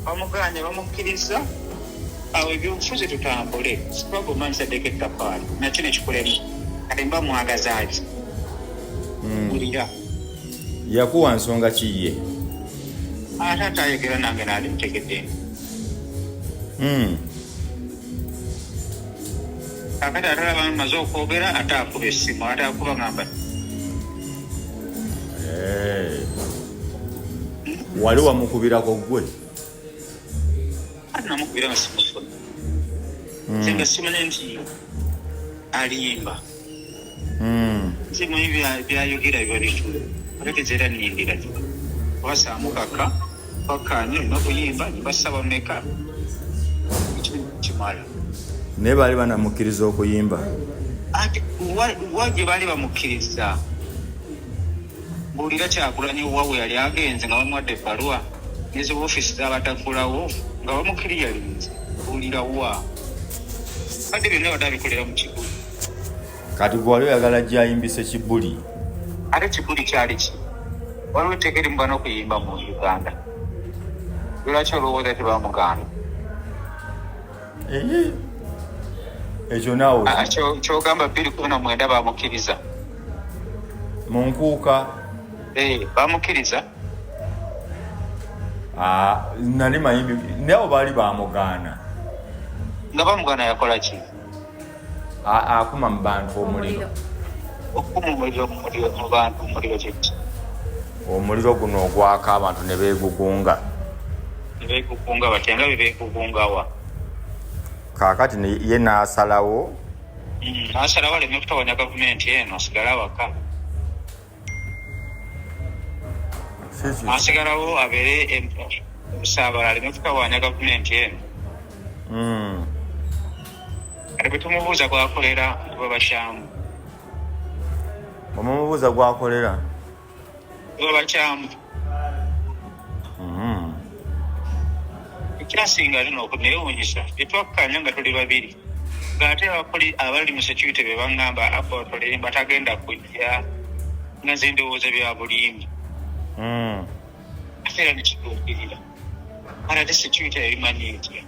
bamuganye bamukkiriza awo ebyobufuzi tutambule sibaga omanyisaddeko ettafaali nakyo nekikulemu kale mba mwagazaaki bulira yakuwa nsonga kiye ate atayogera nange naali mutegedde kakati atalaba maze okwogera ate akuba essimu ate akuba ngamba wali wamukubirako gwe ate namukubira masimusoni senga simanye nti alimba simanyi byayogera bibalitule ategezeera nindira wasaamukaka bakanye nokuyimba nibasaba meka kimala naye baali banamukkiriza okuyimba ati waje baali bamukkiriza buulira Kyagulanyi wawe yali agenze nga bamuwadde ebbaluwa nezo ofiisi z'abatagulawo nga bamukkiriyalinze buulira wa ate byonna batabikolera mu kibuli kati gwe wali oyagala gyayimbise kibuli ate kibuli kyali ki waliwo etteeka mu bana okuyimba mu Uganda lwaki olowooza tebamuganda ekyo naawe kyogamba 219 bamukkiriza mu nkuuka bamukkiriza nali mayimbi nabo baali bamugaana nga bamugaana yakola ki akuma mu bantu omuliro okuma omuliro mu bantu omuliro kyeki omuliro guno ogwaka abantu ne beegugunga batya nga bebeegugungawa kaakati ye n'asalawo aleme kutawanya gavumenti eno asigale waka asigalawo abeere omusaabala aleme kutawanya gavumenti eno kati bwe tumubuuza gwakolera tuba bakyamu omumubuuza gwakolera tuba bakyamu ekyasinga lino okunewuunyisa tetwakkanya nga tuli babiri ng'ate abali mu security be baŋŋamba abatole batagenda kujja nga nze ndowooza bya bulimbi ate era nekituukirira ate security yabimanyi etya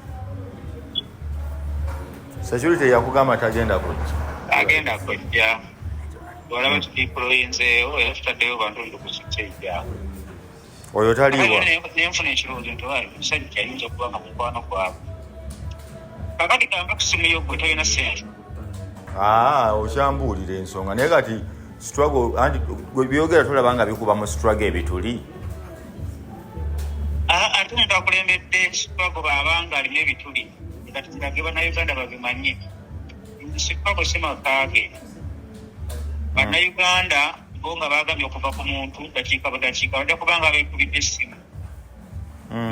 security yakugamba tagenda kujja agenda kujja olaba tudiployinzeewo era tutaddeyo bantu ndikusikyejja oyo taliwa nenfuna ekirowoozo nti omusajja ayinza okuba nga mukwano gwabwe kakati gamba kusimuyo gwe talina sente okyambuulira ensonga naye kati struggle anti byogera tulaba nga bikuba mu struggle ebituli ate muntu akulembedde struggle baabanga alimu ebituli kati kirage bannayuganda babimanye struggle si makaage bannayuganda bo nga baagambye okuva ku muntu dakiika budakiika bajja kubanga beekubidde essimu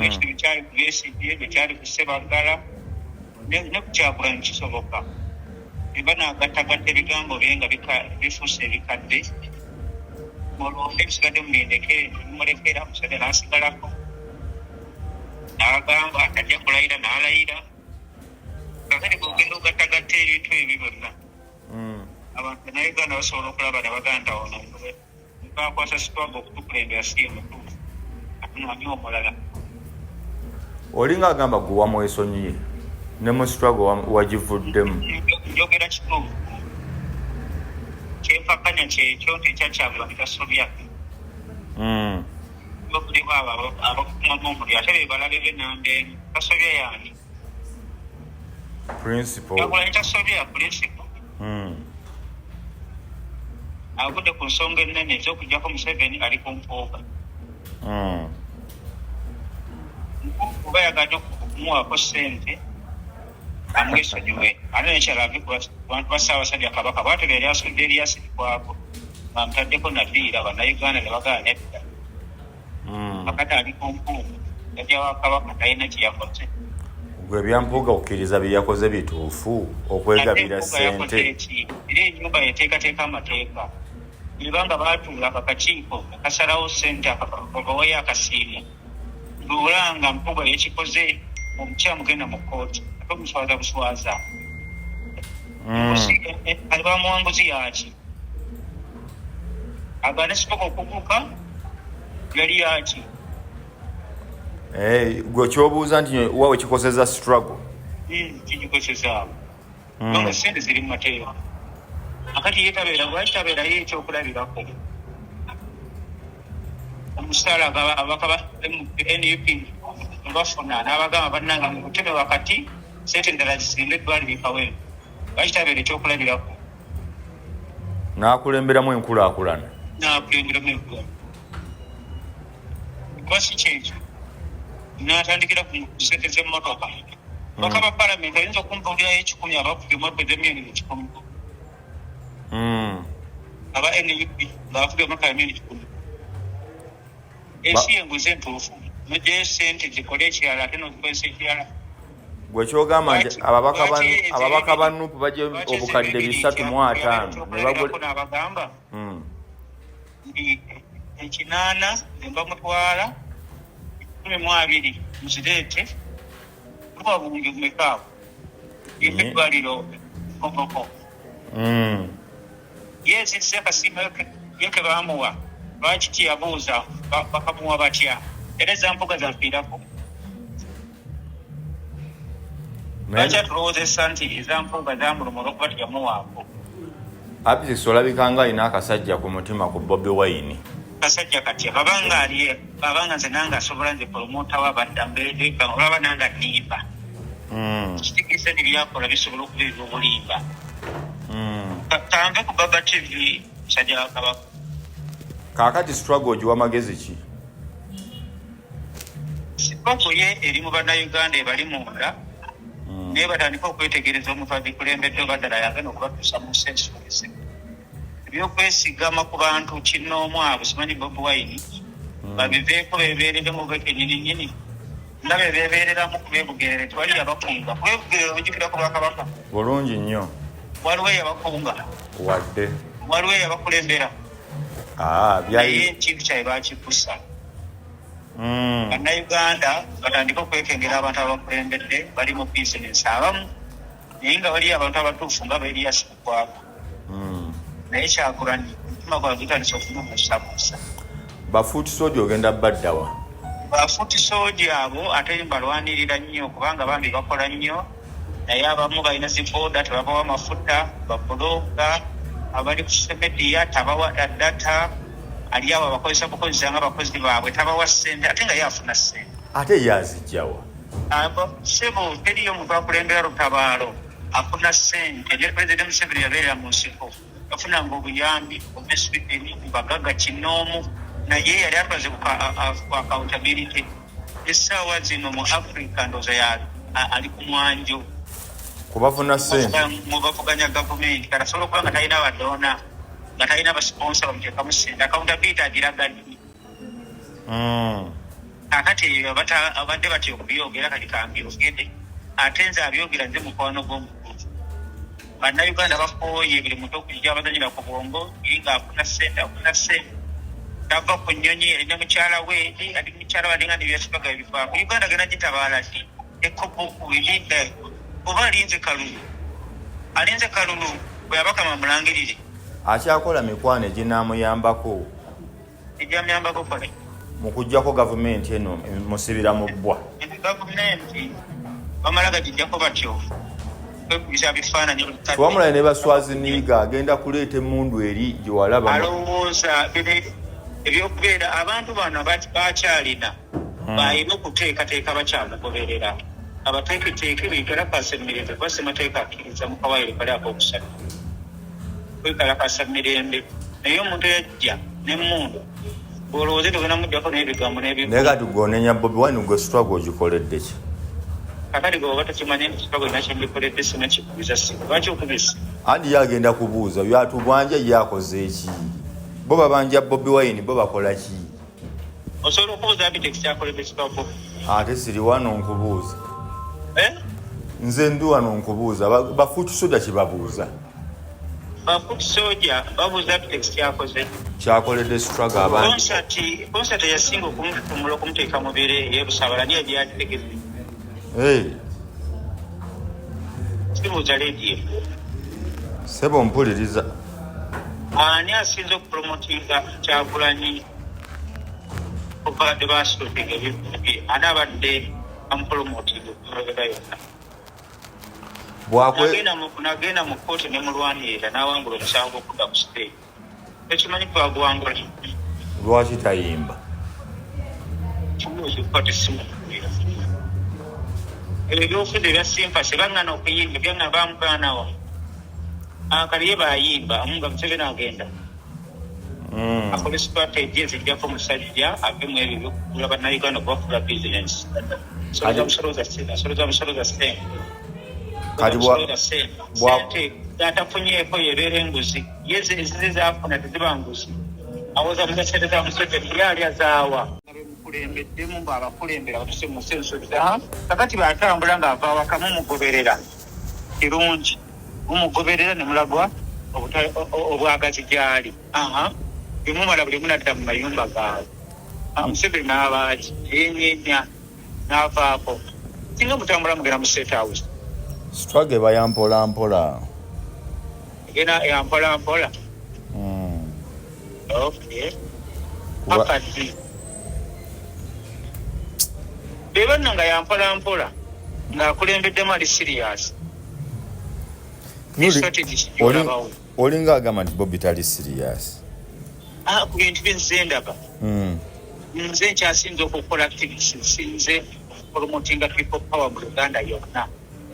ekitu kyali ku besigye bekyali ku Ssebagala ne ku Kyagulanyi kisoboka eba naagattagatta ebigambo bye nga bifuuse ebikadde olwofe ebisigadde mubindeke mumulekera musajja n'asigalako n'agamba atajja kulayira n'alayira kakati bwogenda ogattagatta ebintu ebyo byonna abantu bannayuganda basobola okulaba ne baganda ono bakwasa sitwaga okutukulembera si emutuufu atunamye omulala olinga agamba gwe wamwesonyiye ne mu struggle wagivuddemu njogera kituufu kyenfakanya kyekyo tekyakyagulanyi tasobya okulimu abo abakumamu omuli ate be balabe benambeemu tasobya yani principle kyagulanyi tasobya principle agudde ku nsonga ennene ez'okujjako Museveni ali ku mpuuga kuba yagadde okumuwaako ssente amwesonyiwe ate nekyalavi ku bantu ba Ssaabasajja Kabaka bwatyo yali asudde eryasirikwako bamutaddeko nadiira bannayuganda ne bagaana edda akati ali ku mpuuga yajja wa Kabaka talina kyeyakoze gwe ebyampuuga okkiriza bye yakoze bituufu okwegabira ssente era ennyumba yeteekateeka amateeka ebanga baatuula akakiiko akasalawo ssente akabawayo akasiimo luulanga mpuuga yekikoze omukyamu genda mu kkooti ate omuswaza buswaza aliba muwanguzi yaki agaane sitoka okubuuka yali yaki Gwe kyobuuza nti wawe kikoseza struggle. Kikoseza. Nonga sente ziri mu mateeka. Akati yetabeera bwakitabeera ye ekyokulabirako. Omusaala abakaba NUP bafuna n'abagamba bannanga mu kutebe wakati sente endala zisinde eddwaliro ekawe. Bwakitabeera ekyokulabirako. N'akulemberamu enkulaakulana. N'akulemberamu enkulaakulana. Kuba si kyekyo. N'atandikira ku sente z'emmotoka. Bakaba palamenti ayinza okumpulirayo 10 abafudde mu epidemiya 10. Aba NUP bafudde mu epidemiya 10. Esi enguze entuufu. Mujje sente zikole ekirala ate n'ozikozesa ekirala. Gwe kyogamba nti ababaka ba NUP bajje obukadde 350 ne bagula n'abagamba. Ekinaana ne bamutwala 12 muzireete kuba bungi kumekaawo eddwaliro kokoko yezise akasiima yeke baamuwa lwaki kiyabuuza bakamuwa batya era ezampuga zafiirako lwaki atulowoozesa nti ezampuga zamuluma olwokuba tiyamuwaako. Abtex olabika nga alina akasajja ku mutima ku Bobi Wine. Kasajja katya babanga nze nange asobola nze promota wabadda mbere olaba nange adimba kitegese nebyakola bisobola okubeera obulimba tanve ku Baba TV musajja wa Kabaka. Kaakati struggle ogiwa magezi ki? Struggle ye eri mu bannayuganda ebali munda naye batandika okwetegereza omuntu abikulembedde obaddala yagenda okubatuusa mu sensulize byokwesigama ku bantu kinoomu abo simanyi Bobi Wine babiveeko bebeereremu bekennyininyini nga bebeereramu kubeebugerere tewali yabakunga kubeebugerere ojjukira ku Bwakabaka bulungi nnyo waliwo eyabakunga wadde waliwo eyabakulembera naye ekintu kyabe bakikusa. Bannayuganda batandika okwekengera abantu abakulembedde bali mu bizinesi abamu naye nga waliyo abantu abatuufu nga Elias Mukwabo naye Kyagulanyi omutima gwa gutandise okumubuusabuusa. Bafuuti soja ogenda baddawa? Bafuuti soja abo ate mbalwanirira nnyo kubanga bambi bakola nnyo naye abamu balina zibooda tebabawa mafuta babulooga abali ku semediya tabawa data ali abo abakozesa bukozesa nga abakozi baabwe tabawa ssente ate nga yafuna ssente ate yazijjawa sebo teriyo omuntu akulembera lutabaalo afuna ssente ne Pulezidenti Museveni yabeerera mu nsiko yafunanga obuyambi omesipiteni mbagaga kinoomu naye yali atwaze ku accountability. Essaawa zino mu Africa ndooza ali ku mwanjo kubafuna ssente mu bavuganya gavumenti kati asobola okuba nga talina badoona nga talina basponsa bamuteekamu ssente accountability agiragadde. Akati abadde batya okubyogera kati kambyogedde ate nze abyogera nze mukwano gw'omukulu. Bannayuganda bakooye buli muntu okujja abazanyira ku bwongo nga afuna ssente tava ku nnyonyi erina mukyala we ali mukyala walinga nebyasibaga ebifaako Uganda gena gitabaala ddi ekoboku elinda oba alinze kalulu bwe yabakama mulangirire akyakola mikwano eginaamuyambako egyamuyambako kole mu kuggyako gavumenti eno musibira mu bbwa. Gavumenti bamala gagijjako batyo kwekubisa bifaananyi wamulaye ne baswaziniiga agenda kuleeta emmundu eri gyewalaba alowooza ebyokubeera abantu bano bakyalina bayina okuteekateeka bakyamugoberera abateeketeeke beekalakasa emirembe kuba ssemateeka akkiriza mu kawaayiro kali ak'okusatu kwekalakasa mirembe naye omuntu yajja n'emmundu olowooze tugenda mujjako n'ebigambo n'ebigambo naye kati gonenya Bobi Wine gwe struggle ogikoledde ki? kakati gwe oba tokimanyi nti struggle nakyenjikoledde sinakikubiza simu lwaki okubisa andi yagenda kubuuza byatubwanja yakoze eki bo babanja Bobi Wine bo bakola ki? osobola okubuuza Abtex kyakoledde struggle ate siri wano nkubuuza nze ndi wano nkubuuza bafuuti soja kibabuuza bafuuti soja babuuza Abtex kyakoze kyakoledde struggle abantu konsert yasinga okumutumula okumuteeka mu bire yebusabalani egyategeze sibuuza leediyo sebo mpuliriza ani asinze okupromotinga Kyagulanyi okuva de bastopping ebivubi anabadde amupromotinga okulabira yonna nagenda mu kooti ne mulwanirira n'awangula omusango gw'okudda ku stage ekimanyi twaguwangula lwaki tayimba kimuzikwate simukuira ebyobufuzi ebya simpasi baŋŋana okuyimba byaŋŋana bamugaanawo akaliye bayimba amunga Museveni agenda akole strategy ezijjako musajja avemu ebyo byokugula bannayuganda okubafula bizinensi soloza musolo za sente sente atafunyeeko yebeera enguzi yezize zafuna teziba nguzi awoza mugasente za Museveni yali azaawa mukulembeddemu ng'abakulembera batuse mu sensoza kakati batambula ng'ava awaka mumugoberera kirungi mumugoberera ne mulagwa obwagazi gyali bimumala buli munadda mu mayumba gaabwe Museveni n'abaaki yenyenya n'avaako singa mutambula mugenda mu State House struggle bayampolampola egena yampolampola okay akati beba nga yampolampola ng'akulembeddemu ali serious olinga agamba nti Bobi tali serious ku bintu byenze ndaba nze nkyasinze okukola activities sinze promotinga people power mu Uganda yonna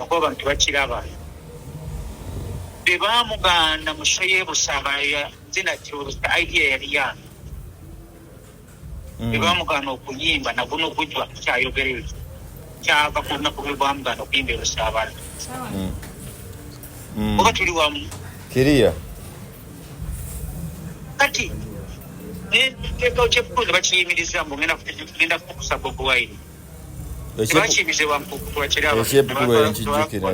okuba abantu bakiraba bebamuganda mushoye busabaya zina kiruza idea yali yange bebamuganda okuyimba naguno okujwa kyayogerera kyava kuna kubibamuganda okuyimba busabaya oba tuli wamu kiriya kati nekeka okyekutuuza bakiyimiriza mbu ngenda kukusa Bobi Wine bakiyimize ekyepukulu enkijjukira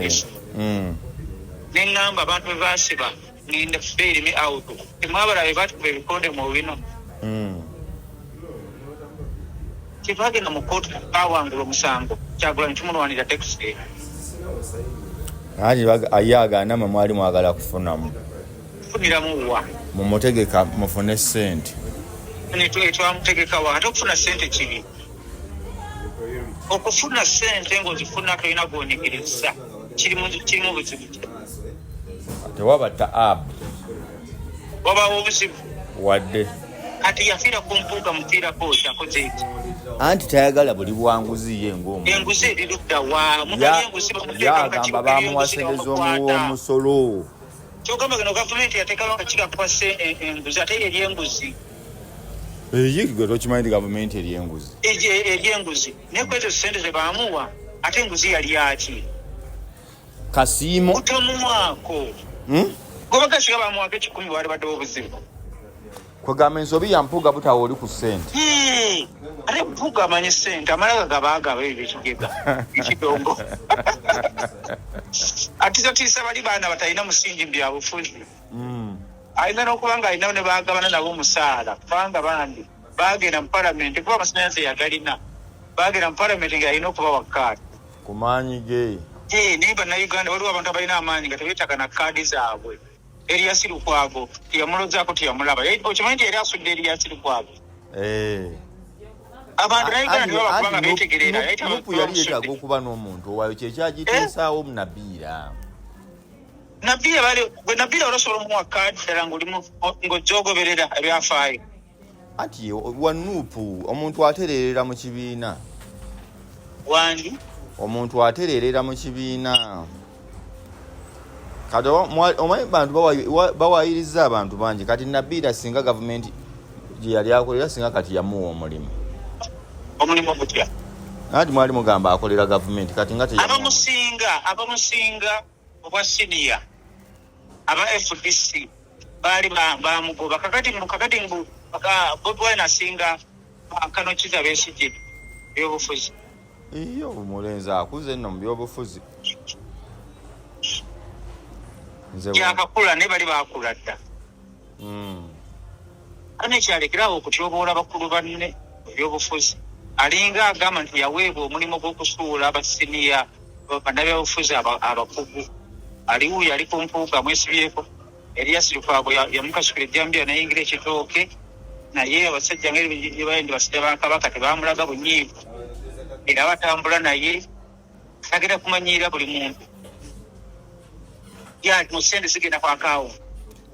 neŋŋamba abantu bwe basiba ngenda beerime auto temwabala be batukuba ebikonde mu bino kyetwagenda mu kooti bawangula omusango Kyagulanyi tumulwanira taxi ye agamba mwali mwagala kufunamu kufuniramu wa mumutegeka mufune sente twamutegekawo ate okufuna sente kibi okufuna sente ng'ozifuna tolina gwonyekeriza kirimu buzibu tewaba taabu wabawo obuzibu wadde kati yafiira ku mpuuga mufiirako kyakoze eki anti tayagala buli bwanguzi ye ng'omu enguzi erirudda wa yagamba bamuwasengeza omusolo kyogamba gano gavumenti yateekawo akakiiko akakwasa enguzi ate eri enguzi gwe tokimanyi nti gavumenti eri enguzi eryenguzi naye kwezo sente zebamuwa ate enguzi yali yaki kasiimo utamuwaako gobagasiga bamuwako 10 wali baddewo obuzibu kwegamba ensobi yampuuga butawa oli ku sente ate mpuuga amanyi sente amalaga gabaagaba ebyo ekigega ekidongo atiisatiisa bali baana batalina musingi mu byabufuzi alina n'okuba nga alinawo ne baagabana nabo omusaala kubanga bandi baagenda mu palamenti kuba amasannyalaze yagalina baagenda mu palamenti ng'alina okuba wa kaadi ku maanyi ge naye bannayuganda waliwo abantu abalina amaanyi nga tebeetaaga na kaadi zaabwe Erias Lukwago tiyamulozaako tiyamulaba okimanyi nti yali asudde Erias Lukwago abantu nayuganda tebabakubanga beetegerera muku yali yeetaaga okuba n'omuntu owayo kyekyagiteesaawo munabiira nabiira olasobola omuwa kaadi ddala ng'ojjogoberera ebyafaayo anti wanuupu omuntu atererera mu kibiina wandi omuntu atererera mu kibiina kati omanyi bantu bawayiriza abantu bangi kati nabiira singa gavumenti gye yali akolera singa kati yamuwa omulimu gutya anti mwali mugamba akolera gavumenti kati nga abamusinga obwa siniya aba FDC baali bamugoba kakati mbu Bobi Wine asinga Kanokiza Besigye byobufuzi iyo omulenzi akuze nno mu byobufuzi yakakula ne bali bakula dda ane kyalekerawo okutyoboola bakulu banne ebyobufuzi alinga agamba nti yaweebwa omulimu gw'okusuula abasiniya bannabyabufuzi abakugu aliwo yali ku mpuuga mwesibyeko Erias Lukwago yamukasukira ejjambiya nayingira ekitooke naye abasajja ngeri bayendi basajja ba Kabaka tebamulaga bunyiivu era batambula naye agenda kumanyira buli muntu ya mu sente zigenda kwakaawo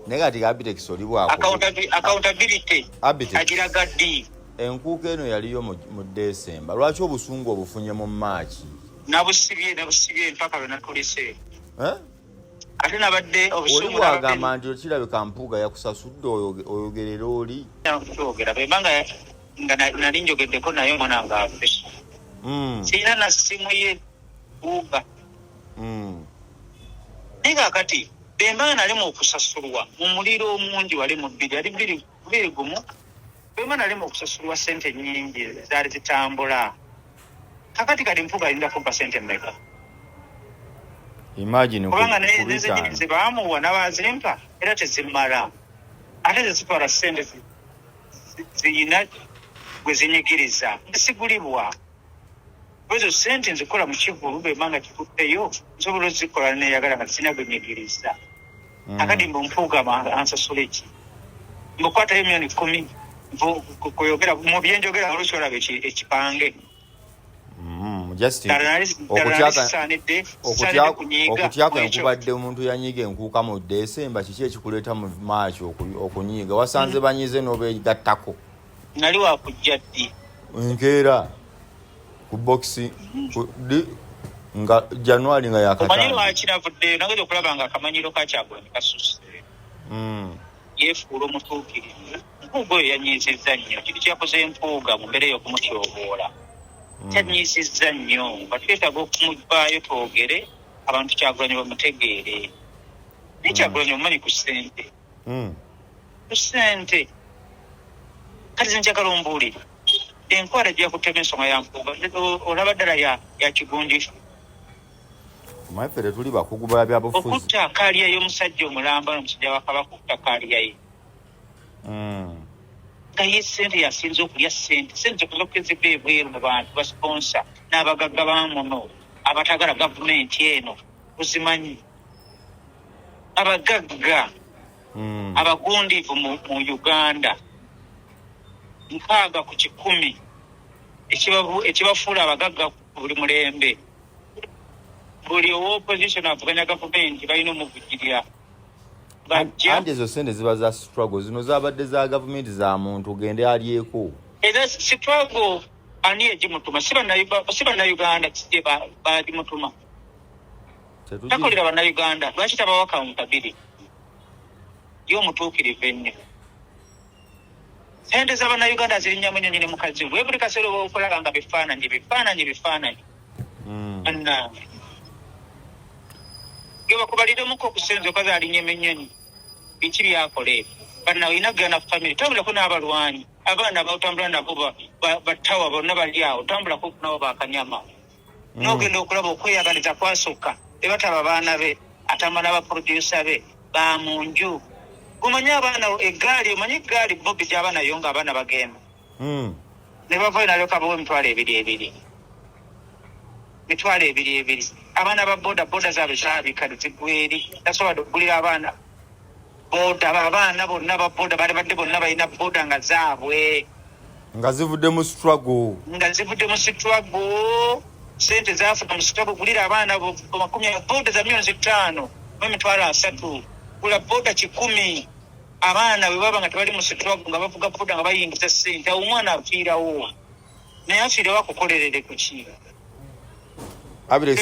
naye kati Abtex oli bwako accountability agira gaddi enkuuka eno yaliyo mu December lwaki obusungu obufunye mu March nabusibye mpaka lwe natulise ate nabadde obusungu wagamba nti okirabika Mpuuga yakusasudde oyogerera oli okugera bembanga nga nali njogeddeko naye omwana nga afe sirina na simu ye Mpuuga naye kakati bembanga nali mu okusasulwa mu muliro omungi wali mu bbiri gumu bembanga nali mu okusasulwa sente nnyingi zaali zitambula kakati kati Mpuuga alinda kumpa sente mmeka imagine kubanga n'ezennyini ze baamuwa n'abazimpa era tezimala ate tezitwala sente ziyina gwe zinyigiriza zisigulibwa ezo sente nzikola mu kivulu bembanga kikutteyo nsobola ozikola neyagala nga zirina gwe nyigiriza akati mbu Mpuuga ansasula eki mbukwatayo miliyoni 10 kuyogera mu byenjogera olusi olaba ekipange okutyako enkubadde omuntu yanyiga enkuuka mu December kiki ekikuleeta mu March okunyiga wasanze banyize n'obegattako nali wakujja ddi enkeera ku boxi nga January nga yakatanga omanyi lwakiravuddeyo nageza okulaba nga akamanyiro kakyagulani kasusse yeefuula omutuukirivu Mpuuga oyo yanyiizizza nnyo kiri kyakoze Mpuuga mu mbeera ey'okumutyoboola kyanyiisizza nnyo nga twetaaga okumuvaayo twogere abantu Kyagulanyi bamutegeere naye Kyagulanyi omumanyi ku ssente kati zinjagala ombuulire enkwala gya kutema ensonga ya Mpuuga olaba ddala ya kigundifu maifere tuli bakugu bala bya bufuzi okutta akaliya y'omusajja omulamba n'omusajja wa Kabaka okutta akaliya ye nga ye sente yasinze okulya sente kuzokezebwa ebweru mu bantu basponsa n'abagagga bamuno abatagala gavumenti eno ozimanyi abagagga abagundiivu mu Uganda 6 ku 100 ekibafuula abagagga buli mulembe buli opposition avuganya gavumenti balina omuvugirira andi ezo sente ziba za struggle zino zabadde za gavumenti za muntu ogende alyeko era struggle ani egimutuma si bannayuganda kijje bagimutuma takolera bannayuganda lwaki tabawa accountability y'omutuukirivu ennyo sente z'abannayuganda zirinnyamu nnyo nyine mukazi we buli kaseera oba okulaba nga bifaananyi annange gebakubaliremu-ko okusenza okazi alinyema ennyonyi biki byakola banna olina gana family tambulako n'abalwanyi abaana baotambula nabo battawa bonna bali awo tambulako nabo bakanyama n'ogenda okulaba okweyagaliza kwasukka ebataba baana be atamala abaproducer be bamunju omanyi abaana omanyi eggaali Bobi gy'abaana yo nga abaana bagenda ne bavayo nalyoka bawo emitwalo ebiri abaana ba boda zaabwe zaabikali zigweri tasobola okugulira abaana boda abaana bonna ba boda bali badde bonna balina boda nga zaabwe nga zivudde mu struggle sente zafuna mu struggle gulira abaana boda za milioni 5 n'emitwalo 3 gula boda 10 abaana bwe baba nga tebali mu struggle nga bavuga boda nga bayingiza sente omwana afiirawo naye afiirawo akukolerere ku ki Abtex